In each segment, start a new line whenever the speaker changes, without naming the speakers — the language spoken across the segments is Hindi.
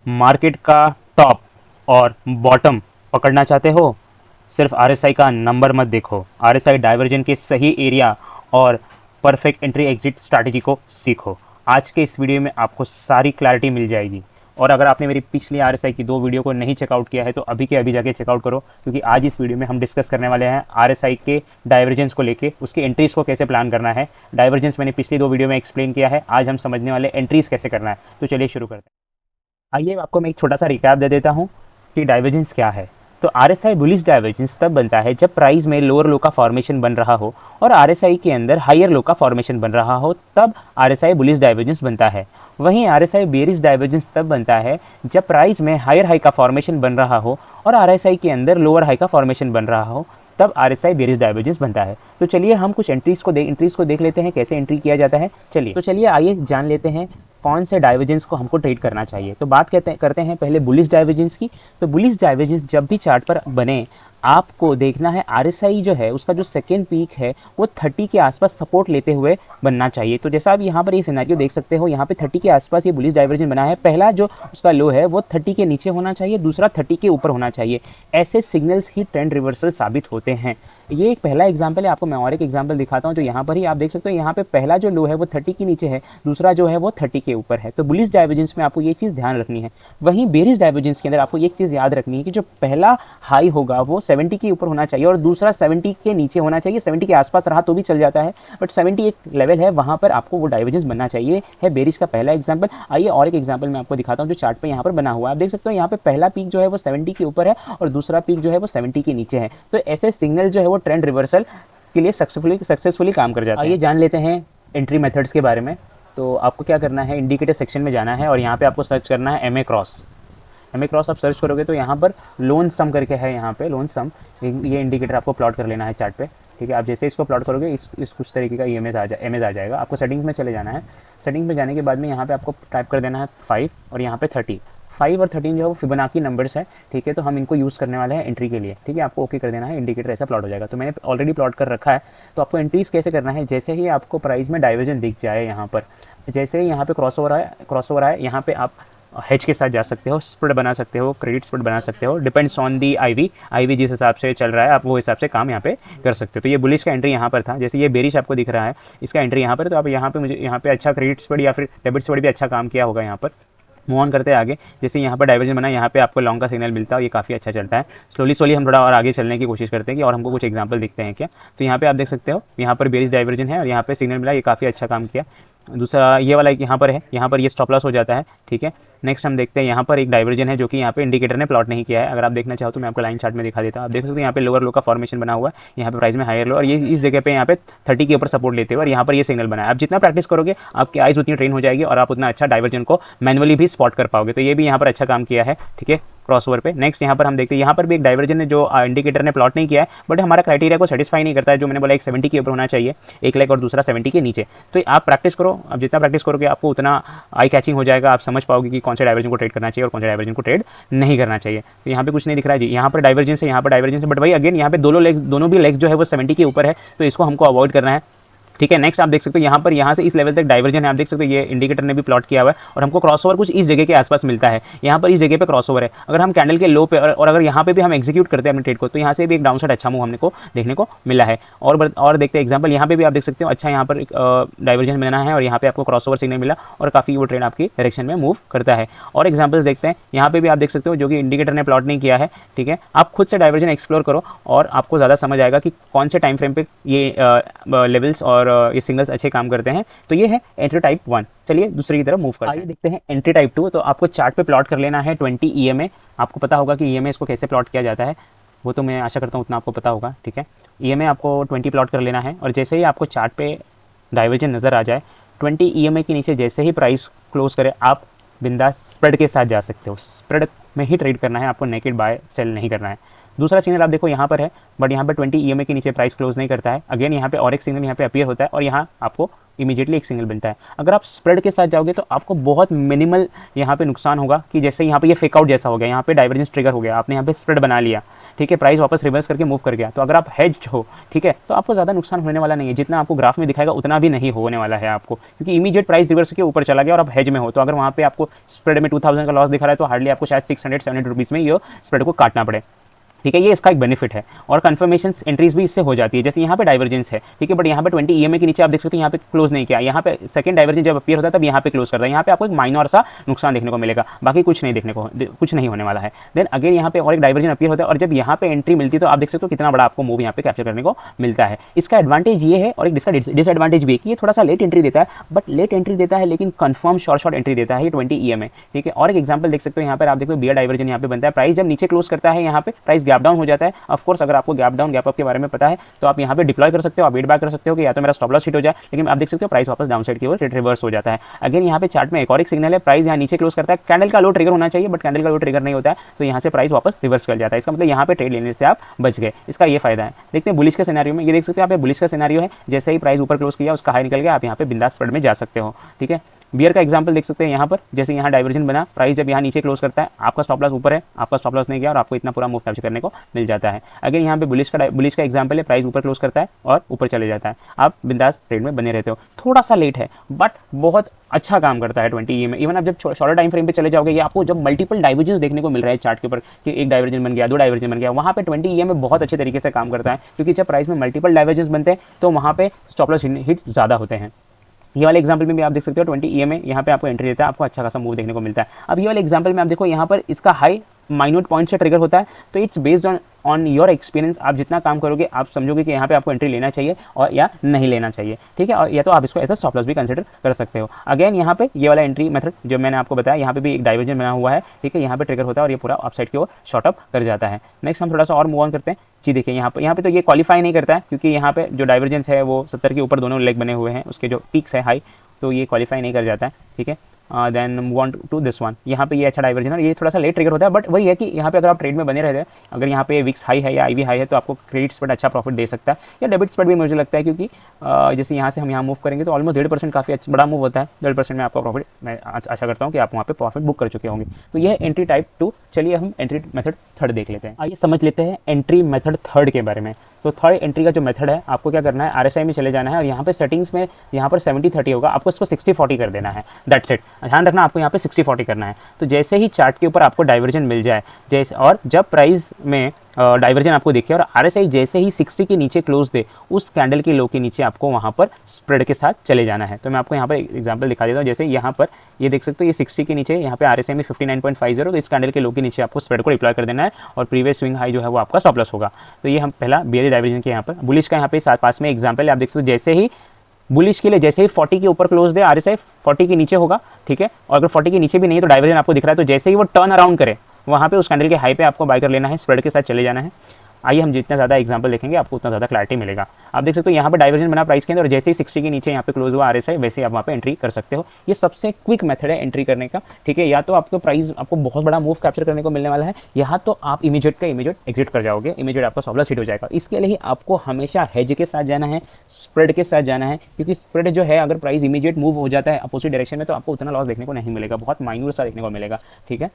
मार्केट का टॉप और बॉटम पकड़ना चाहते हो? सिर्फ आरएसआई का नंबर मत देखो, आरएसआई डाइवर्जन के सही एरिया और परफेक्ट एंट्री एग्जिट स्ट्रैटेजी को सीखो। आज के इस वीडियो में आपको सारी क्लैरिटी मिल जाएगी। और अगर आपने मेरी पिछली आरएसआई की 2 वीडियो को नहीं चेकआउट किया है तो अभी के अभी जाके चेकआउट करो, क्योंकि आज इस वीडियो में हम डिस्कस करने वाले हैं आरएसआई के डाइवर्जेंस को लेके, उसकी एंट्रीज को कैसे प्लान करना है। डाइवर्जेंस मैंने पिछली 2 वीडियो में एक्सप्लेन किया है, आज हम समझने वाले एंट्रीज कैसे करना है। तो चलिए शुरू करते हैं। आइए आपको मैं एक छोटा सा रिकैप दे देता हूँ कि डाइवर्जेंस क्या है। तो आरएसआई बुलिश डाइवर्जेंस तब बनता है जब प्राइस में लोअर लो का फॉर्मेशन बन रहा हो और आरएसआई के अंदर हायर लो का फॉर्मेशन बन रहा हो, तब आरएसआई बुलिश डाइवर्जेंस बनता है। वहीं आरएसआई बेरिश डाइवर्जेंस तब बनता है जब प्राइस में हायर हाई का फॉर्मेशन बन रहा हो और आरएसआई के अंदर लोअर हाई का फॉर्मेशन बन रहा हो, तब आरएसआई बेरिश डाइवर्जेंस बनता है। तो चलिए हम कुछ एंट्रीज को देख लेते हैं, कैसे एंट्री किया जाता है। चलिए आइए जान लेते हैं कौन से डाइवर्जेंस को हमको ट्रेड करना चाहिए। तो बात करते हैं पहले बुलिश डाइवर्जेंस की। तो बुलिश डाइवर्जेंस जब भी चार्ट पर बने, आपको देखना है आरएसआई जो है उसका जो सेकेंड पीक है वो 30 के आसपास सपोर्ट लेते हुए बनना चाहिए। तो जैसा आप यहाँ पर ये सिनेरियो देख सकते हो, यहाँ पे 30 के आसपास ये बुलिश डाइवर्जेंस बना है। पहला जो उसका लो है वो 30 के नीचे होना चाहिए, दूसरा 30 के ऊपर होना चाहिए। ऐसे सिग्नल्स ही ट्रेंड रिवर्सल साबित होते हैं। ये एक पहला एग्जाम्पल है, आपको मैं और एक एग्जाम्पल दिखाता हूँ। जो यहाँ पर ही आप देख सकते हो, यहाँ पे पहला जो लो है वो 30 के नीचे है, दूसरा जो है वो 30 के ऊपर है। तो बुलिश डाइवर्जेंस में आपको ये चीज़ ध्यान रखनी है। वहीं बेरिश डाइवर्जेंस के अंदर आपको एक चीज़ याद रखनी है कि जो पहला हाई होगा वो 70 के ऊपर होना चाहिए और दूसरा 70 के नीचे होना चाहिए। 70 के आसपास रहा तो भी चल जाता है, बट 70 एक लेवल है, वहाँ पर आपको वो डाइवर्जेंस बनना चाहिए। है बेरिश का पहला एग्जाम्पल। आइए और एक एग्जाम्पल मैं आपको दिखाता हूँ जो चार्ट पे यहाँ पर बना हुआ है। आप देख सकते हो यहाँ पे पहला पीक जो है वो 70 के ऊपर है और दूसरा पीक जो है वो 70 के नीचे है। तो ऐसे सिग्नल जो है वो ट्रेंड रिवर्सल के लिए सक्सेसफुली काम कर जाते हैं। आइए जान लेते हैं एंट्री मेथड्स के बारे में। तो आपको क्या करना है, इंडिकेटर सेक्शन में जाना है और यहाँ पे आपको सर्च करना है एमए क्रॉस। एमए क्रॉस आप सर्च करोगे तो यहाँ पर लोन सम करके है, यहाँ पे लोन सम, ये इंडिकेटर आपको प्लॉट कर लेना है चार्ट पे। ठीक है, आप जैसे इसको प्लॉट करोगे इस कुछ तरीके का एमएज आ जाएगा। आपको सेटिंग्स में चले जाना है। सेटिंग्स में जाने के बाद में यहाँ पे आपको टाइप कर देना है 5 और यहाँ पे 30। 5 और 13 जो है वो फिबोनाची नंबर्स है। ठीक है, तो हम इनको यूज़ करने वाले हैं एंट्री के लिए। ठीक है, आपको ओके कर देना है, इंडिकेटर ऐसा प्लॉट हो जाएगा। तो मैंने ऑलरेडी प्लॉट कर रखा है। तो आपको एंट्रीज कैसे करना है, जैसे ही आपको प्राइस में डाइवर्जन दिख जाए, यहाँ पर जैसे ही यहाँ पे क्रॉसओवर आए, यहाँ पे आप हेज के साथ जा सकते हो, स्प्रेड बना सकते हो, क्रेडिट स्प्रेड बना सकते हो, डिपेंड्स ऑन दी आईवी जिस हिसाब से चल रहा है आप वो हिसाब से काम यहाँ पे कर सकते हो। तो ये बुलिश का एंट्री यहाँ पर था, जैसे ये बेरिश आपको दिख रहा है, इसका एंट्री यहाँ पर। तो आप यहाँ पे मुझे यहाँ पे अच्छा क्रेडिट स्प्रेड या फिर डेबिट स्प्रेड भी अच्छा काम किया होगा यहाँ पर। मूव ऑन करते हैं आगे। जैसे यहाँ पर डाइवर्जन बना, यहाँ पे आपको लॉन्ग का सिग्नल मिलता है और ये काफ़ी अच्छा चलता है। स्लोली हम थोड़ा और आगे चलने की कोशिश करते हैं कि और हमको कुछ एग्जांपल दिखते हैं क्या। तो यहाँ पे आप देख सकते हो, यहाँ पर बेरिश डाइवर्जन है और यहाँ पे सिग्नल मिला, ये काफ़ी अच्छा काम किया। दूसरा ये वाला यहाँ पर है, यहाँ पर ये स्टॉप लॉस हो जाता है। ठीक है, नेक्स्ट हम देखते हैं यहाँ पर एक डाइवर्जन है जो कि यहाँ पे इंडिकेटर ने प्लॉट नहीं किया है। अगर आप देखना चाहो तो मैं आपको लाइन चार्ट में दिखा देता हूँ। आप देख सकते हो यहाँ पे लोअर लो का फॉर्मेशन बना हुआ है, यहाँ पे प्राइस में हायर लो और ये इस जगह पे यहाँ पे 30 के ऊपर सपोर्ट लेते हुए और यहाँ पर ये सिग्नल बना है। आप जितना प्रैक्टिस करोगे आपकी आइज उतनी ट्रेन हो जाएगी और आप उतना अच्छा डाइवर्जन को मैनुअली भी स्पॉट कर पाओगे। तो ये भी यहाँ पर अच्छा काम किया है। ठीक है, क्रॉसओवर पे। नेक्स्ट यहाँ पर हम देखते हैं, यहाँ पर भी एक डाइवर्जन है जो इंडिकेटर ने प्लॉट नहीं किया है, बट हमारा क्राइटेरिया को सेटिस्फाई नहीं करता है। जो मैंने बोला एक 70 के ऊपर होना चाहिए, एक लेग और दूसरा 70 के नीचे। तो आप प्रैक्टिस करो, आप जितना प्रैक्टिस करोगे आपको उतना आई कैचिंग हो जाएगा, आप समझ पाओगे कि कौन से डाइवर्जन को ट्रेड करना चाहिए और कौन से डाइवर्जन को ट्रेड नहीं करना चाहिए। तो यहाँ पे कुछ नहीं दिख रहा है जी, यहाँ पर डाइवर्जेंस है, यहाँ पर डाइवर्जेंस है, बट भाई अगेन यहाँ पे दोनों भी लेग्स जो है वो 70 के ऊपर है, तो इसको हमको अवॉइड करना है। ठीक है, नेक्स्ट आप देख सकते हो यहाँ से इस लेवल तक डाइवर्जन है। आप देख सकते हो ये इंडिकेटर ने भी प्लॉट किया हुआ है और हमको क्रॉसओवर कुछ इस जगह के आसपास मिलता है। यहाँ पर इस जगह पे क्रॉसओवर है। अगर हम कैंडल के लो पे और अगर यहाँ पे भी हम एग्जीक्यूट करते हैं अपने ट्रेड को, तो यहाँ से भी एक डाउन साइड अच्छा मूव हमने को देखने को मिला है। और देखते हैं एग्जाम्पल, यहाँ पे भी आप देख सकते हो अच्छा यहाँ पर डाइवर्जन बना है और यहाँ पे आपको क्रॉसओवर सिग्नल मिला और काफ़ी वो ट्रेड आपकी डायरेक्शन में मूव करता है। और एग्जाम्पल्स देखते हैं, यहाँ पे भी आप देख सकते हो जो कि इंडिकेटर ने प्लॉट नहीं किया है। ठीक है, आप खुद से डाइवर्जन एक्सप्लोर करो और आपको ज़्यादा समझ आएगा कि कौन से टाइम फ्रेम पे ये लेवल्स और ये सिग्नल्स अच्छे काम करते हैं। तो ये है एंट्री टाइप 1। चलिए दूसरी की तरफ मूव करते हैं। आइए देखते हैं एंट्री टाइप 2। तो आपको चार्ट पे प्लॉट कर लेना है 20 ईएमए। आपको पता होगा कि ईएमए इसको कैसे प्लॉट किया जाता है, वो तो मैं आशा करता हूँ उतना आपको पता होगा। ठीक है, ईएमए आपको 20 प्लॉट कर लेना है और जैसे ही आपको चार्ट पे डाइवर्जन नज़र आ जाए 20 ईएमए के नीचे, जैसे ही प्राइस क्लोज करे आप बिंदास स्प्रेड के साथ जा सकते हो। स्प्रेड में ही ट्रेड करना है, आपको नेकेड बाय सेल नहीं करना है। दूसरा सिग्नल आप देखो यहाँ पर है, बट यहाँ पर 20 ईएमए के नीचे प्राइस क्लोज नहीं करता है। अगेन यहाँ पे और एक सिग्नल यहाँ पे अपीयर होता है और यहाँ आपको इमीडिएटली एक सिग्नल बनता है। अगर आप स्प्रेड के साथ जाओगे तो आपको बहुत मिनिमल यहाँ पे नुकसान होगा कि जैसे यहाँ पे ये फेक आउट जैसा हो गया, यहाँ पे डाइवर्जेंस ट्रिगर हो गया, आपने यहाँ पे स्प्रेड बना लिया, ठीक है, प्राइस वापस रिवर्स करके मूव कर गया। तो अगर आप हेज हो, ठीक है, तो आपको ज़्यादा नुकसान होने वाला नहीं है, जितना आपको ग्राफ में दिखाएगा उतना भी नहीं होने वाला है आपको, क्योंकि इमीडिएट प्राइस रिवर्स के ऊपर चला गया और आप हेज में हो। तो अगर वहाँ पे आपको स्प्रेड में 2000 का लॉस दिखा रहा है तो हार्डली आपको शायद 600-700 रुपीज़ में ये स्प्रेड को काटना पड़े, ठीक है, ये इसका एक बेनिफिट है। और कन्फर्मेशन एंट्रीज भी इससे हो जाती है, जैसे यहाँ पे डाइवर्जेंस है, ठीक है, बट यहाँ पे 20 ईएमए के नीचे आप देख सकते हैं यहाँ पे क्लोज नहीं किया, यहाँ पे सेकंड डाइवर्जेंस जब अपीयर होता है तब यहाँ पे क्लोज करता है, यहाँ पे आपको एक माइनर सा नुकसान देखने को मिलेगा, बाकी कुछ नहीं देखने को, कुछ नहीं होने वाला है। देन अगेन यहाँ पे और एक डाइवर्जन अपीयर होता है और जब यहाँ पे एंट्री मिलती है तो आप देख सकते हो कितना बड़ा आपको मूव यहाँ पे कैप्चर करने को मिलता है। इसका एडवांटेज ये है और एक इसका डिसएडवांटेज भी है कि ये थोड़ा सा लेट एंट्री देता है, बट लेट एंट्री देता है लेकिन कंफर्म शॉर्ट एंट्री देता है ये 20 ईएमए, ठीक है। और एक एग्जांपल देख सकते हो यहाँ पर आप देखो बियर डाइवर्जन यहाँ पे बनता है, प्राइस जब नीचे क्लोज करता है यहाँ पे प्राइस गैप डाउन हो जाता है। ऑफ कोर्स अगर आपको गैप डाउन गैप अप के बारे में पता है तो आप यहाँ पे डिप्लॉय कर सकते हो, आप वेट बैक कर सकते हो कि या तो मेरा स्टॉप लॉस हिट हो जाए, लेकिन आप देख सकते हो प्राइस वापस डाउन साइड की ओर रिवर्स हो जाता है। अगेन यहाँ पे चार्ट में एक और एक सिग्नल है, प्राइस यहाँ नीचे क्लोज करता है, कैंडल का लो ट्रिगर होना चाहिए बट कैंडल का लो ट्रिगर नहीं होता है, तो यहाँ से प्राइस वापस रिवर्स कर जाता है। इसका मतलब यहाँ पे ट्रेड लेने से आप बच गए, इसका ये फायदा है। देखते हैं बुलिश के सिनेरियो में, ये देख सकते हो यहाँ पे बुलिश का सिनेरियो है, जैसे ही प्राइस ऊपर क्लोज किया उसका हाई निकल गया, आप यहाँ पे बिंदास स्प्रेड में जा सकते हो, ठीक है। बियर का एग्जांपल देख सकते हैं यहाँ पर, जैसे यहाँ डाइवर्जन बना, प्राइस जब यहाँ नीचे क्लोज करता है, आपका स्टॉप लॉस ऊपर है, आपका स्टॉप लॉस नहीं गया और आपको इतना पूरा मूव कैप्चर करने को मिल जाता है। अगर यहाँ पे बुलिश का एग्जांपल है, प्राइस ऊपर क्लोज करता है और ऊपर चले जाता है, आप बिंदास ट्रेड में बने रहते हो। थोड़ा सा लेट है बट बहुत अच्छा काम करता है 20 ई में। इवन आप जब शॉर्टर टाइम फ्रेम पे चले जाओगे, ये आपको जब मल्टीपल डाइवर्जेंस देखने को मिल रहा है चार्ट के ऊपर कि एक डाइवर्जन बन गया, दो डाइवर्जन बन गया, वहाँ पे 20 ई में बहुत अच्छे तरीके से काम करता है, क्योंकि जब प्राइस में मल्टीपल डाइवर्जेंस बनते हैं तो वहाँ पे स्टॉप लॉस हिट ज़्यादा होते हैं। ये वाले एग्जांपल में भी आप देख सकते हो 20 ईएमए यहाँ पे आपको एंट्री देता है, आपको अच्छा खासा मूव देखने को मिलता है। अब ये वाले एग्जांपल में आप देखो यहाँ पर इसका हाई माइन्यूट पॉइंट से ट्रिगर होता है, तो it's based on your experience, आप जितना काम करोगे आप समझोगे कि यहाँ पे आपको एंट्री लेना चाहिए और या नहीं लेना चाहिए, ठीक है। और या तो आप इसको एज अ स्टॉप लॉस भी कंसिडर कर सकते हो। अगेन यहाँ पे ये वाला एंट्री मेथड जो मैंने आपको बताया, यहाँ पे भी एक डाइवर्जन बना हुआ है, ठीक है, यहाँ पे ट्रिगर होता है और ये पूरा अपसाइड की ओर शॉर्ट अप कर जाता है। नेक्स्ट हम थोड़ा सा और मूव ऑन करते हैं जी। देखिए यहाँ पे तो ये क्वालिफाई नहीं करता है, क्योंकि यहाँ पे जो डाइवर्जेंस है वो 70 के ऊपर दोनों लेग बने हुए हैं, उसके जो पीक्स है हाई, तो ये क्वालिफाई नहीं कर जाता है, ठीक है। Then move on to this one, यहाँ पे ये अच्छा डाइवर्जन है और ये थोड़ा सा लेट ट्रिगर होता है, बट वही है कि यहाँ पे अगर आप ट्रेड में बने रहते हैं, अगर यहाँ पे विक्स हाई है या आईवी हाई है तो आपको क्रेडिट स्प्रेड अच्छा प्रॉफिट दे सकता है, या डेबिट स्प्रेड भी मुझे लगता है, क्योंकि जैसे यहाँ से हम यहाँ मूव करेंगे तो ऑलमोस्ट 1.5% काफ़ी अच्छा बड़ा मूव होता है। 1.5% में आपका प्रॉफिट, मैं आशा करता हूँ कि आप वहाँ पे प्रॉफिट बुक कर चुके होंगे। तो ये एंट्री टाइप 2। चलिए हम एंट्री मेथड थर्ड देख लेते हैं। आइए समझ लेते हैं एंट्री मेथड थर्ड के बारे में। तो थर्ड एंट्री का जो मेथड है, आपको क्या करना है, आरएसआई में चले जाना है और यहाँ पे सेटिंग्स में यहाँ पर 70-30 होगा, आपको इसको 60-40 कर देना है, दैट्स इट। ध्यान रखना आपको यहाँ पे 60-40 करना है। तो जैसे ही चार्ट के ऊपर आपको डाइवर्जन मिल जाए, जैसे और जब प्राइस में डाइवर्जन आपको दिखे और आरएसआई जैसे ही 60 के नीचे क्लोज दे, उस कैंडल के लो के नीचे आपको वहाँ पर स्प्रेड के साथ चले जाना है। तो मैं आपको यहाँ पर एग्जांपल दिखा देता हूँ। जैसे यहाँ पर ये देख सकते हो, ये 60 के नीचे, यहाँ पे आरएसआई में 59.50, तो इस कैंडल के लो के नीचे आपको स्प्रेड को डिप्लॉय कर देना है और प्रीवियस स्विंग हाई जो है वो आपका स्टॉप लॉस होगा। तो ये हम पहला बियर डाइवर्जन के यहाँ पर। बुलिश का यहाँ पे पास में एग्जाम्पल आप देख सकते हो, जैसे ही बुलिश के लिए जैसे ही 40 के ऊपर क्लोज दे, आरएसआई 40 के नीचे होगा, ठीक है, और अगर 40 के नीचे भी नहीं तो डाइवर्जन आपको दिख रहा है, तो जैसे ही वो टर्न अराउंड करे वहाँ पे उस कैंडल के हाई पे आपको बाय कर लेना है, स्प्रेड के साथ चले जाना है। आइए हम जितना ज़्यादा एग्जांपल देखेंगे आपको उतना ज़्यादा क्लैरिटी मिलेगा। आप देख सकते हो यहाँ पे डाइवर्जन बना प्राइस के अंदर और जैसे ही 60 के नीचे यहाँ पे क्लोज हुआ आरएसआई, वैसे आप वहाँ पे एंट्री कर सकते हो। ये सबसे क्विक मेथड है एंट्री करने का, ठीक है। या तो आपको प्राइस आपको बहुत बड़ा मूव कैप्चर करने को मिलने वाला है, यहाँ तो आप इमीडिएट का इमीडिएट एग्जिट कर जाओगे, इमीडिएट आपका स्टॉप लॉस हिट हो जाएगा। इसके लिए आपको हमेशा हेज के साथ जाना है, स्प्रेड के साथ जाना है, क्योंकि स्प्रेड जो है अगर प्राइस इमीडिएट मूव हो जाता है अपोजिट डायरेक्शन में तो आपको उतना लॉस देखने को नहीं मिलेगा, बहुत माइन्यूट सा देखने को मिलेगा, ठीक है।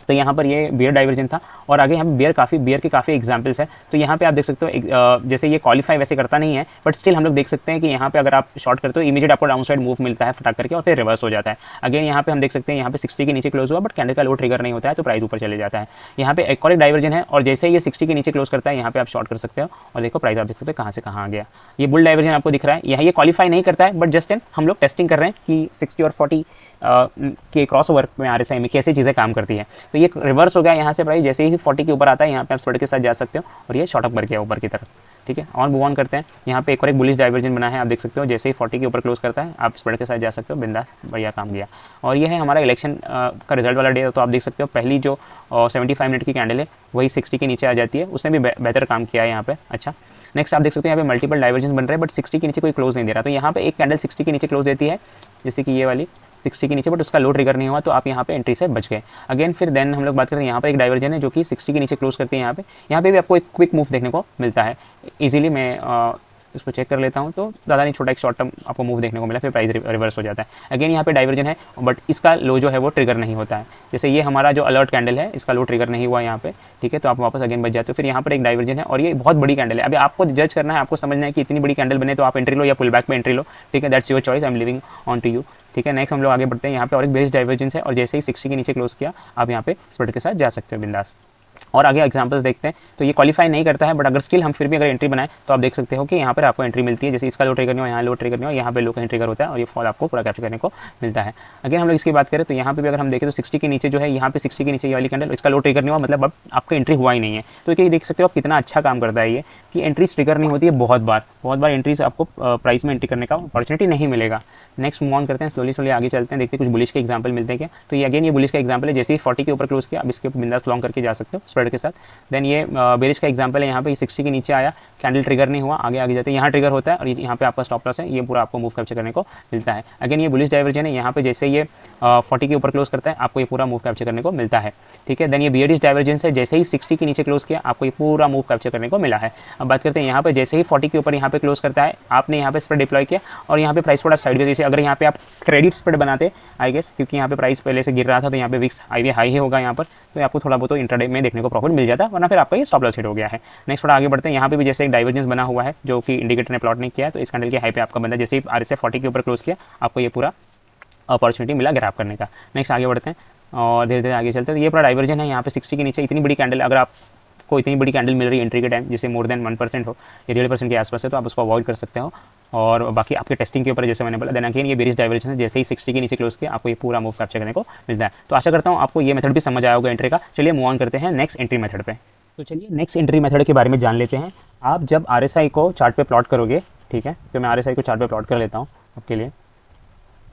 तो यहाँ पर ये बियर डाइवर्जन था और आगे यहाँ बियर के काफ़ी एग्जांपल्स हैं। तो यहाँ पे आप देख सकते हो, जैसे ये क्वालिफाई वैसे करता नहीं है, बट स्टिल हम लोग देख सकते हैं कि यहाँ पे अगर आप शॉर्ट करते हो इमीडिएट आपको डाउन साइड मूव मिलता है फटाक करके और फिर रिवर्स हो जाता है। अगेन यहाँ पे हम देख सकते हैं यहाँ पे 60 के नीचे क्लोज हुआ बट कैंडल का लो ट्रिगर नहीं होता है, तो प्राइस ऊपर चले जाता है। यहाँ पे एक और एक डाइवर्जन है और जैसे ये 60 के नीचे क्लोज करता है, यहाँ पे आप शॉर्ट कर सकते हो और देखो प्राइस आप देख सकते हो कहाँ से कहाँ आ गया। ये बुल डाइवर्जन आपको दिख रहा है, यहाँ ये क्वालिफाई नहीं करता है, बट जस्ट हम लोग टेस्टिंग कर रहे हैं कि 60 और 40 के क्रॉस ओवर में आरएसआई में कैसे चीज़ें काम करती है। तो ये रिवर्स हो गया, यहाँ से प्राइस जैसे ही 40 के ऊपर आता है यहाँ पे आप स्प्रेड के साथ जा सकते हो और ये शॉर्ट अप कर गया ऊपर की तरफ, ठीक है। और मूव ऑन करते हैं। यहाँ पे एक और एक बुलिश डाइवर्जन बना है, आप देख सकते हो, जैसे ही 40 के ऊपर क्लोज करता है आप स्प्रेड के साथ जा सकते हो, बिंदास, बढ़िया काम किया। और ये है हमारा इलेक्शन का रिजल्ट वाला डे। तो आप देख सकते हो पहली जो 75 मिनट की कैंडल है वही 60 के नीचे आ जाती है, उसने भी बेहतर काम किया है यहाँ पे। अच्छा, नेक्स्ट आप देख सकते हैं यहाँ पे मल्टीपल डाइवर्जन बन रहे हैं बट 60 के नीचे कोई क्लोज नहीं दे रहा। तो यहाँ पे एक कैंडल 60 के नीचे क्लोज देती है, जैसे कि ये वाली 60 के नीचे, बट उसका लो ट्रिगर नहीं हुआ, तो आप यहाँ पे एंट्री से बच गए। अगेन फिर देन हम लोग बात करते हैं, यहाँ पे एक डाइवर्जन है जो कि 60 के नीचे क्लोज करते हैं। यहाँ पे भी आपको एक क्विक मूव देखने को मिलता है। इजीली मैं इसको चेक कर लेता हूँ, तो ज़्यादा नहीं, छोटा एक शॉर्ट टर्म आपको मूव देखने को मिला, फिर प्राइस रिवर्स हो जाता है। अगेन यहाँ पे डाइवर्जन है, बट इसका लो जो है वो ट्रिगर नहीं होता है। जैसे ये हमारा जो अलर्ट कैंडल है, इसका लो ट्रिगर नहीं हुआ यहाँ पे, ठीक है, तो आप वापस अगेन बच जाते हो। फिर यहाँ पर एक डाइवर्जन है और ये बहुत बड़ी कैंडल है। अभी आपको जज करना है, आपको समझना है कि इतनी बड़ी कैंडल बने तो आप एंट्री लो या पुल बैक में एंट्री लो, ठीक है, that's your choice, I am living on to you, ठीक है। नेक्स्ट हम लोग आगे बढ़ते हैं। यहाँ पे और एक बेरिश डाइवर्जेंस है और जैसे ही 60 के नीचे क्लोज किया, आप यहाँ पे स्प्रेड के साथ जा सकते हो बिंदास। और आगे एग्जांपल्स देखते हैं। तो ये क्वालिफाई नहीं करता है, बट अगर स्किल हम फिर भी अगर एंट्री बनाए तो आप देख सकते हो कि यहाँ पर आपको एंट्री मिलती है। जैसे इसका लो ट्रिगर नहीं हो, यहाँ लो ट्रिगर नहीं हो, यहाँ पे लो कहीं ट्रिगर होता है और ये फॉल आपको पूरा कैप्चर करने को मिलता है। अगर हम लोग इसकी बात करें तो यहाँ पे भी अगर हम देखें तो 60 के नीचे जो है, यहाँ पे 60 के नीचे ये वाली कैंडल, इसका लो ट्रिगर नहीं हुआ, मतलब अब आपका एंट्री हुआ ही नहीं है। तो ये देख सकते हो आप कितना अच्छा काम करता है ये, कि एंट्रीज ट्रिगर नहीं होती है बहुत बार एंट्रीज आपको प्राइस में एंट्री करने का अपॉर्चुनिटी नहीं मिलेगा। नेक्स्ट मूव ऑन करते हैं, स्लोली आगे चलते हैं, देखते हैं कुछ बुलिश के एग्जांपल मिलते हैं क्या। तो ये अगेन ये बुलिश का एग्जांपल है, जैसे ही 40 के ऊपर क्लोज किया, अब इसके ऊपर बिंदास लॉन्ग करके जा सकते हो स्प्रेड के साथ। देन ये बेरिश का एग्जांपल है, यहाँ पे 60 के नीचे आया, कैंडल ट्रिगर नहीं हुआ, आगे जाते हैं, यहाँ ट्रिगर होता है और यहाँ पे आपका स्टॉप लॉस है, ये पूरा आपको मूव कैप्चर करने को मिलता है। अगेन ये बुलिश डाइवर्जन है, यहाँ पे जैसे ये 40 के ऊपर क्लोज करता है, आपको ये पूरा मूव कैप्चर करने को मिलता है, ठीक है। देन ये बियरिश डाइवर्जेंस है, जैसे ही 60 के नीचे क्लोज किया, आपको ये पूरा मूव कैप्चर करने को मिला है। अब बात करते हैं यहाँ पे, जैसे ही 40 के ऊपर यहाँ पे क्लोज करता है, आपने यहाँ पे स्प्रेड डिप्लॉय किया और यहाँ पे प्राइस थोड़ा साइड, जैसे अगर यहाँ पे आप क्रेडिट स्प्रेड बनाते आई गेस, क्योंकि यहाँ पे प्राइस पहले से गिर रहा था, तो यहाँ पे विक्स हाई ही होगा यहाँ पर, तो आपको थोड़ा बहुत इंट्राडे में देखने को प्रॉफिट मिल जाता है, वरना फिर आपका ये स्टॉप लॉस हिट हो गया है। नेक्स्ट थोड़ा आगे बढ़ते हैं। यहाँ पे भी जैसे एक डाइवर्जेंस बना हुआ है जो कि इंडिकेटर ने प्लॉट नहीं किया, तो इस कैंडल के हाई पे आपका बंदा जैसे ही RSI 40 के ऊपर क्लोज किया, आपको ये पूरा अपॉर्चुनिटी मिला ग्रैब करने का। नेक्स्ट आगे बढ़ते हैं और धीरे धीरे आगे चलते हैं। तो ये पूरा डाइवर्जन है, यहाँ पे 60 के नीचे इतनी बड़ी कैंडल, अगर आपको इतनी बड़ी कैंडल मिल रही है एंट्री के टाइम, जैसे मोर देन 1% हो या 1.5% के आसपास है, तो आप उसको अवॉइड कर सकते हो। और बाकी आपके टेस्टिंग के ऊपर, जैसे मैंने बोला। देन अगेन ये बेरिश डाइवर्जन है, जैसे ही 60 के नीचे क्लोज किया, आपको ये पूरा मूव कैप्चर करने को मिलता है। तो आशा करता हूँ आपको ये मेथड भी समझ आया होगा एंट्री का। चलिए मूव ऑन करते हैं नेक्स्ट एंट्री मेथड पे। तो चलिए नेक्स्ट एंट्री मेथड के बारे में जान लेते हैं। आप जब RSI को चार्ट पे प्लॉट करोगे, ठीक है, तो मैं RSI को चार्ट पे प्लॉट कर लेता हूँ आपके लिए।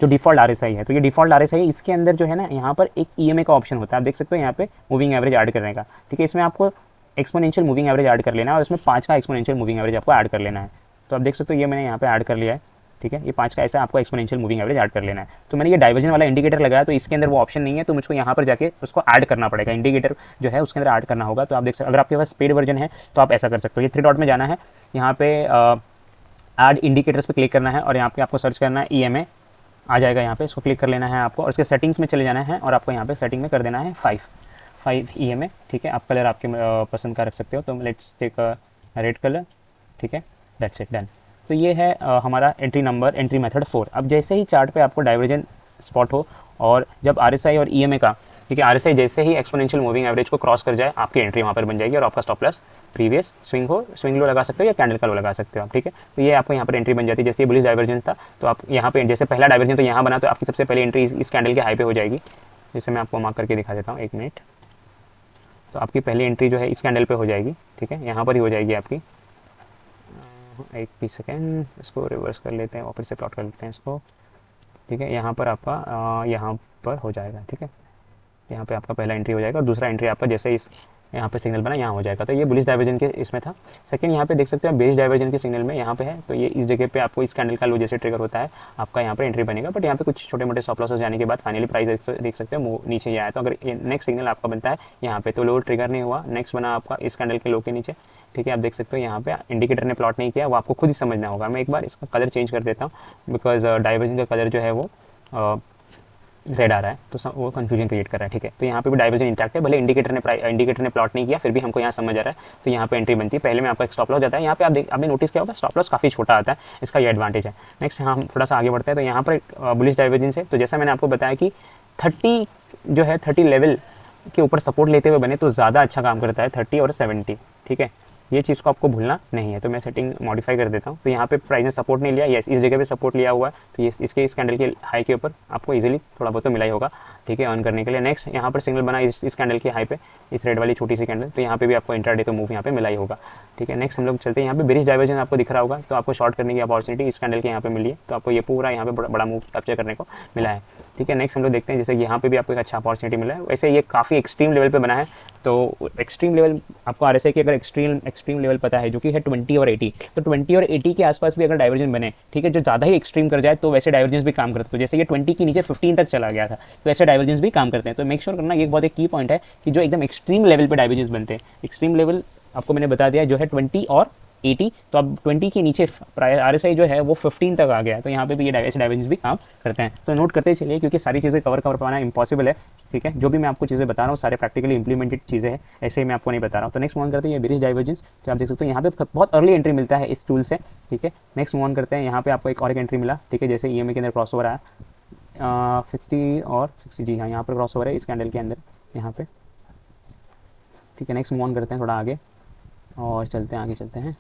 जो डिफ़ॉल्ट RSI है, तो ये डिफ़ॉल्ट RSI है, इसके अंदर जो है ना, यहाँ पर एक EMA का ऑप्शन होता है, आप देख सकते हो यहाँ पे मूविंग एवरेज ऐड करने का, ठीक है। इसमें आपको एक्सपोनेंशियल मूविंग एवरेज ऐड कर लेना है और इसमें 5 का एक्सपोनेंशियल मूविंग एवरेज आपको ऐड कर लेना है। तो आप देख सकते हो ये मैंने यहाँ पे ऐड कर लिया है, ठीक है। ये 5 का ऐसा आपको एक्सपोनेंशियल मूविंग एवरेज ऐड कर लेना है। तो मैंने ये डाइवर्जन वाला इंडिकेटर लगाया, तो इसके अंदर वो ऑप्शन नहीं है, तो मुझको यहाँ पर जाके उसको ऐड करना पड़ेगा, इंडिकेटर जो है उसके अंदर ऐड करना होगा। तो आप देख सकते, अगर आपके पास पेड वर्जन है तो आप ऐसा कर सकते हो। ये 3 डॉट में जाना है, यहाँ पे ऐड इंडिकेटर्स पे क्लिक करना है और यहाँ पे आपको सर्च करना है EMA, आ जाएगा यहाँ पे, इसको क्लिक कर लेना है आपको और इसके सेटिंग्स में चले जाना है और आपको यहाँ पे सेटिंग में कर देना है 5 EMA, ठीक है। आप कलर आपके पसंद का रख सकते हो, तो लेट्स टेक रेड कलर, ठीक है, दैट्स इट, डन। तो ये है हमारा एंट्री मेथड 4। अब जैसे ही चार्ट पे आपको डाइवर्जन स्पॉट हो और जब RSI और EMA का, ठीक है, RSI जैसे ही एक्सपोनेंशियल मूविंग एवरेज को क्रॉस कर जाए, आपकी एंट्री वहाँ पर बन जाएगी और आपका stop loss previous swing low लगा सकते हो या कैंडल का लो लगा सकते हो आप, ठीक है। तो ये आपको यहाँ पर एंट्री बन जाती है। जैसे ये बुलिश डाइवर्जेंस था, तो आप यहाँ पे जैसे पहला डाइवर्जेंस तो यहाँ बना, तो आपकी सबसे पहले एंट्री इस कैंडल के हाई पे हो जाएगी। जैसे मैं आपको मार्क करके दिखा देता हूँ, 1 मिनट। तो आपकी पहली एंट्री जो है इस कैंडल पे हो जाएगी, ठीक है, यहाँ पर ही हो जाएगी आपकी। एक 20 सेकेंड, इसको रिवर्स कर लेते हैं, वापस से प्लॉट कर लेते हैं इसको, ठीक है। यहाँ पर आपका यहाँ पर हो जाएगा, ठीक है, यहाँ पे आपका पहला एंट्री हो जाएगा और दूसरा एंट्री आपका जैसे इस यहाँ पे सिग्नल बना यहाँ हो जाएगा। तो ये बुलिश डाइवर्जन के इसमें था। सेकंड यहाँ पे देख सकते हो आप बेरिश डाइवर्जन के सिग्नल में यहाँ पे है, तो ये इस जगह पे आपको इस कैंडल का लो जैसे ट्रिगर होता है, आपका यहाँ पे एंट्री बनेगा। बट यहाँ पे कुछ छोटे मोटे स्टॉप लॉसेस जाने के बाद फाइनली प्राइस देख सकते हो नीचे ही आया। तो अगर नेक्स्ट सिग्नल आपका बनता है यहाँ पे, तो लो ट्रिगर नहीं हुआ, नेक्स्ट बना आपका इस कैंडल के लो के नीचे, ठीक है। आप देख सकते हो यहाँ पे इंडिकेटर ने प्लॉट नहीं किया, वो आपको खुद ही समझना होगा। मैं एक बार इसका कलर चेंज कर देता हूँ, बिकॉज डाइवर्जन का कलर जो है वो रेड आ रहा है, तो वो कंफ्यूजन क्रिएट कर रहा है, ठीक है। तो यहाँ पे भी डाइवर्जन इंटैक्ट है, भले इंडिकेटर ने प्लॉट नहीं किया, फिर भी हमको यहाँ समझ आ रहा है। तो यहाँ पे एंट्री बनती है, पहले में आपका एक स्टॉप लॉस जाता है। यहाँ पे आपने नोटिस किया होगा स्टॉप लॉस काफ़ी छोटा आता है, इसका ये एडवांटेज है। नेक्स्ट हम थोड़ा सा आगे बढ़ते हैं। तो यहाँ पर बुलिश डाइवर्जेंस है, तो जैसा मैंने आपको बताया कि 30 जो है 30 लेवल के ऊपर सपोर्ट लेते हुए बने तो ज़्यादा अच्छा काम करता है 30 और 70, ठीक है। ये चीज़ को आपको भूलना नहीं है। तो मैं सेटिंग मॉडिफाई कर देता हूँ। तो यहाँ पे प्राइस ने सपोर्ट नहीं लिया, यस इस जगह पे सपोर्ट लिया हुआ है, तो ये इसके इस कैंडल के हाई के ऊपर आपको इजीली थोड़ा बहुत तो मिला ही होगा, ठीक है, अर्न करने के लिए। नेक्स्ट यहाँ पर सिग्नल बना इस कैंडल के हाई पे, इस रेड वाली छोटी सी कैंडल, तो यहाँ पे भी आपको इंट्राडे तो मूव यहाँ पे मिला ही होगा, ठीक है। नेक्स्ट हम लोग चलते हैं, यहाँ पे बेरिश डाइवर्जन आपको दिख रहा होगा, तो आपको शॉर्ट करने की अपॉर्चुनिटी इस कैंडल के यहाँ पे मिली है, तो आपको ये पूरा यहाँ पे बड़ा मूव कैप्चर करने को मिला है, ठीक है। नेक्स्ट हम लोग देखते हैं, जैसे यहाँ पे भी आपको एक अच्छा अपॉर्चुनिटी मिला है। वैसे ये काफ़ी एक्सट्रीम लेवल पे बना है, तो एक्सट्रीम लेवल आपको RSI की अगर एक्सट्रीम लेवल पता है जो कि है 20 और 80, तो 20 और 80 के आसपास भी अगर डाइवर्जन बने, ठीक है, जो ज़्यादा ही एक्सट्रीम कर जाए तो वैसे डाइवर्जेंस भी काम करते हैं। तो जैसे ये 20 के नीचे 15 तक चला गया था, तो ऐसे डाइवर्जेंस भी काम करते हैं। तो मेक श्योर करना, ये बहुत एक की पॉइंट है कि जो एकदम एक्सट्रीम लेवल पे डाइवर्जेंस बनते हैं, एक्सट्रीम लेवल आपको मैंने बता दिया जो है 20 और 80, तो अब 20 के नीचे RSI जो है वो 15 तक आ गया है, तो यहाँ पे भी ये डाइवर्जेंस भी काम करते हैं। तो नोट करते चलिए, क्योंकि सारी चीज़ें कवर पाना इम्पॉसिबल है, ठीक है। जो भी मैं आपको चीज़ें बता रहा हूँ सारे प्रैक्टिकली इंप्लीमेंटेड चीज़ें हैं, ऐसे ही मैं आपको नहीं बता रहा हूँ। तो नेक्स्ट मूव ऑन करते हैं, ये बेरिश डाइवर्जेंस, तो आप देख सकते हो यहाँ पे बहुत अर्ली एंट्री मिलता है इस टूल से, ठीक है। नेक्स्ट मूव ऑन करते हैं, यहाँ पे आपको एक और एंट्री मिला, ठीक है। जैसे EMA के अंदर क्रॉस ओवर आया 60 और 60, जी हाँ, यहाँ पर क्रॉस ओवर है इस कैंडल के अंदर, यहाँ पे, ठीक है। नेक्स्ट मूव ऑन करते हैं थोड़ा आगे और चलते हैं, आगे चलते हैं।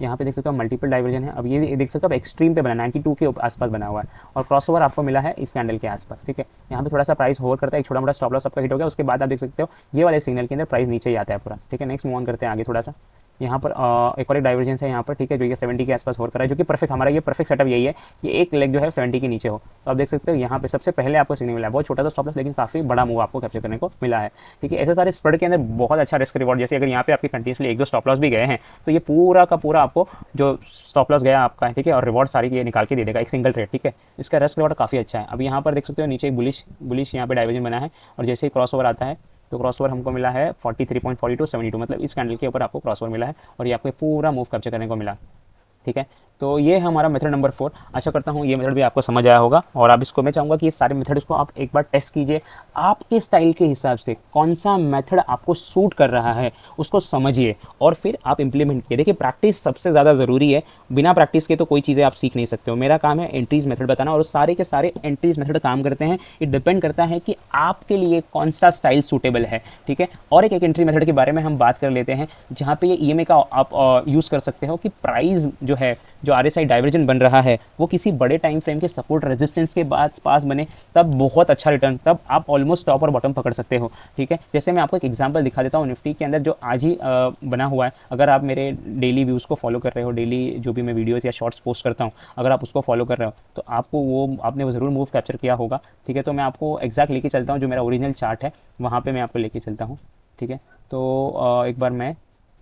यहाँ पे देख सकते हो मल्टीपल डाइवर्जन है। अब ये देख सकते हो एक्सट्रीम पे बना 92 के आसपास बना हुआ है और क्रॉस ओवर आपको मिला है इस कैंडल के आसपास, ठीक है। यहाँ पे थोड़ा सा प्राइस होल्ड करता है, एक छोटा मोटा स्टॉप लॉस आपका हिट हो गया, उसके बाद आप देख सकते हो ये वाले सिग्नल के अंदर प्राइस नीचे ही आता है पूरा, ठीक है। नेक्स्ट मूव ऑन करते हैं आगे थोड़ा सा। यहाँ पर एक और एक डाइवर्जेंस है यहाँ पर, ठीक है, जो ये 70 के आसपास होल्ड कर रहा है, जो कि परफेक्ट हमारा ये परफेक्ट सेटअप यही है कि एक लेग जो है 70 के नीचे हो। तो आप देख सकते हो यहाँ पे सबसे पहले आपको सिग्नल मिला है, बहुत छोटा सा स्टॉप लॉस लेकिन काफी बड़ा मूव आपको कैप्चर करने को मिला है, ठीक है। ऐसे सारे स्प्रेड के अंदर बहुत अच्छा रिस्क रिवॉर्ड, जैसे अगर यहाँ पे आपके कंटिन्यूसली एक दो स्टॉप लॉस भी गए हैं तो ये पूरा का पूरा आपको जो स्टॉप लॉस गया आपका, ठीक है, और रिवॉर्ड सारी ये निकाल के दे देगा एक सिंगल ट्रेड, ठीक है। इसका रिस्क रिवॉर्ड काफी अच्छा है। अब यहाँ पर देख सकते हो नीचे बुलिश यहाँ पे डाइवर्जन बना है और जैसे ही क्रॉस ओवर आता है तो क्रॉस ओवर हमको मिला है 43.42 72, मतलब इस कैंडल के ऊपर आपको क्रॉस ओवर मिला है और ये आपको पूरा मूव कैप्चर करने को मिला, ठीक है। तो ये है हमारा मेथड नंबर 4। आशा करता हूँ ये मेथड भी आपको समझ आया होगा और आप इसको, मैं चाहूँगा कि ये सारे मेथड्स को आप एक बार टेस्ट कीजिए, आपके स्टाइल के हिसाब से कौन सा मेथड आपको सूट कर रहा है उसको समझिए और फिर आप इंप्लीमेंट कीजिए। देखिए प्रैक्टिस सबसे ज़्यादा ज़रूरी है, बिना प्रैक्टिस के तो कोई चीज़ें आप सीख नहीं सकते हो। मेरा काम है एंट्रीज मेथड बताना और सारे के सारे एंट्रीज मेथड काम करते हैं। ये डिपेंड करता है कि आपके लिए कौन सा स्टाइल सूटेबल है, ठीक है। और एक एंट्री मेथड के बारे में हम बात कर लेते हैं जहाँ पे ये EMA का आप यूज़ कर सकते हो कि प्राइस जो है, जो RSI डाइवर्जन बन रहा है वो किसी बड़े टाइम फ्रेम के सपोर्ट रेजिस्टेंस के पास बने, तब बहुत अच्छा रिटर्न, तब आप ऑलमोस्ट टॉप और बॉटम पकड़ सकते हो, ठीक है। जैसे मैं आपको एक एग्जांपल दिखा देता हूँ निफ्टी के अंदर जो आज ही बना हुआ है। अगर आप मेरे डेली व्यूज़ को फॉलो कर रहे हो, डेली जो भी मैं वीडियोस या शॉर्ट्स पोस्ट करता हूँ, अगर आप उसको फॉलो कर रहे हो तो आपने वो ज़रूर मूव कैप्चर किया होगा, ठीक है। तो मैं आपको एग्जैक्ट लेके चलता हूँ, जो मेरा ओरिजिनल चार्ट है वहाँ पर मैं आपको लेके चलता हूँ, ठीक है। तो एक बार मैं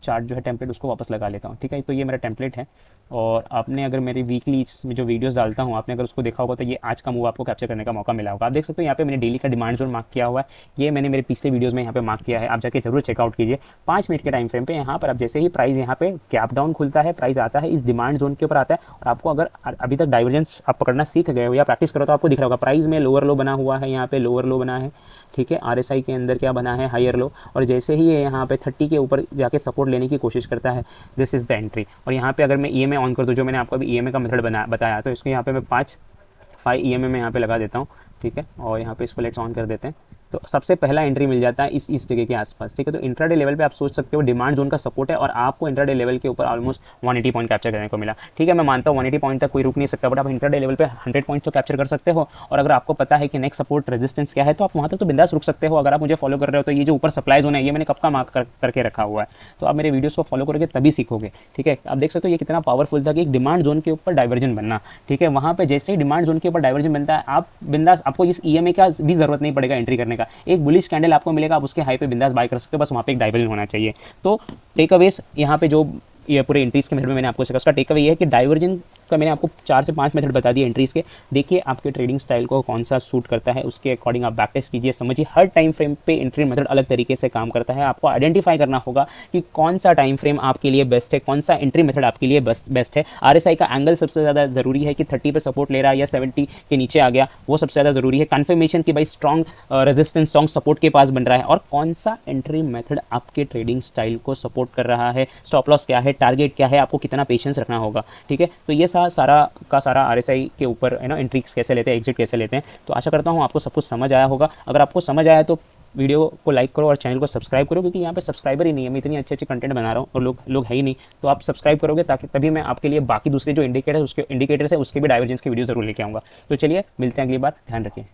चार्ट जो है टेम्पलेट उसको वापस लगा लेता हूँ, ठीक है। तो ये मेरा टेम्पलेट है और आपने अगर मेरी वीकली में जो वीडियोस डालता हूँ आपने अगर उसको देखा होगा तो ये आज का मूव आपको कैप्चर करने का मौका मिला होगा। आप देख सकते हो यहाँ पे मैंने डेली का डिमांड जोन मार्क किया हुआ है, ये मैंने मेरे पिछले वीडियोस में यहाँ पे मार्क किया है, आप जाके जरूर चेकआउट कीजिए 5 मिनट के टाइम फ्रेम पे। यहाँ पर अब जैसे ही प्राइस यहाँ पे गैप डाउन खुलता है, प्राइस आता है इस डिमांड जोन के ऊपर आता है और आपको अगर अभी तक डाइवर्जेंस आप पकड़ना सीख गए हो या प्रैक्टिस करो तो आपको दिख रहा होगा प्राइस में लोअर लो बना हुआ है, यहाँ पे लोअर लो बना है, ठीक है। RSI के अंदर क्या बना है, हायर लो, और जैसे ही ये यहाँ पे 30 के ऊपर जाके सपोर्ट लेने की कोशिश करता है, दिस इज द एंट्री। और यहाँ पे अगर मैं EMA ऑन कर दूँ, जो मैंने आपको अभी EMA का मेथड बताया, तो इसको यहाँ पे मैं 5 EMA में यहाँ पे लगा देता हूँ, ठीक है। और यहाँ पे इसको लेट्स ऑन कर देते हैं, तो सबसे पहला एंट्री मिल जाता है इस जगह के आसपास, ठीक है। तो इंट्राडे लेवल पे आप सोच सकते हो डिमांड जोन का सपोर्ट है और आपको इंट्राडे लेवल के ऊपर ऑलमोस्ट 180 पॉइंट कैप्चर करने को मिला, ठीक है। मैं मानता हूँ 180 पॉइंट तक कोई रुक नहीं सकता, बट आप इंट्राडे लेवल पे 100 पॉइंट तो कैप्चर कर सकते हो और अगर आपको पता है कि नेक्स्ट सपोर्ट रेजिस्टेंस क्या है तो आप वहाँ तक तो बिंदास रुक सकते हो। अगर आप मुझे फॉलो कर रहे हो तो ये जो ऊपर सप्लाई जोन है ये मैंने कब का मार्क करके रखा हुआ है, तो आप मेरे वीडियोस को फॉलो करोगे तभी सीखोगे, ठीक है। आप देख सकते हो ये कितना पावरफुल था कि एक डिमांड जोन के ऊपर डाइवर्जन बनना, ठीक है। वहाँ पे जैसे ही डिमांड जोन के ऊपर डाइवर्जन बनता है आप बिंदास, आपको इस EMA का भी जरूरत नहीं पड़ेगा एंट्री करने का, एक बुलिश कैंडल आपको मिलेगा, आप उसके हाई पे बिंदास बाय कर सकते हो, बस वहाँ पे एक डाइवर्जन होना चाहिए। तो टेक अवेज यहाँ पे जो ये पूरे एंट्रीज के मेथड में मैंने आपको सिखाया, उसका टेक अवे ये है कि डाइवर्जन का मैंने आपको 4 से 5 मेथड बता दिए एंट्रीज के। देखिए आपके ट्रेडिंग स्टाइल को कौन सा सूट करता है, उसके अकॉर्डिंग आप बैक टेस्ट कीजिए, समझिए हर टाइम फ्रेम पे एंट्री मेथड अलग तरीके से काम करता है। आपको आइडेंटिफाई करना होगा कि कौन सा टाइम फ्रेम आपके लिए बेस्ट है, कौन सा एंट्री मेथड आपके लिए बेस्ट है। RSI का एंगल सबसे ज़्यादा जरूरी है कि 30 पे सपोर्ट ले रहा है या 70 के नीचे आ गया, वो सबसे ज़्यादा जरूरी है। कन्फर्मेशन की भाई स्ट्रॉन्ग रेजिस्टेंस स्ट्रॉन्ग सपोर्ट के पास बन रहा है और कौन सा एंट्री मेथड आपके ट्रेडिंग स्टाइल को सपोर्ट कर रहा है, स्टॉप लॉस क्या है, टारगेट क्या है, आपको कितना पेशेंस रखना होगा, ठीक है। तो ये सारा RSI के ऊपर है ना, एंट्री कैसे लेते हैं, एग्जिट कैसे लेते हैं। तो आशा करता हूँ आपको सब कुछ समझ आया होगा। अगर आपको समझ आया तो वीडियो को लाइक करो और चैनल को सब्सक्राइब करो, क्योंकि यहाँ पे सब्सक्राइबर ही नहीं है, मैं इतनी अच्छे कंटेंट बना रहा हूँ और लोग है ही नहीं। तो आप सब्सक्राइब करोगे ताकि तभी मैं आपके लिए बाकी दूसरे जो इंडिकेटर्स है उसके भी डाइवर्जेंस की वीडियो जरूर लेके आऊँगा। तो चलिए मिलते हैं अगली बार, ध्यान रखिए।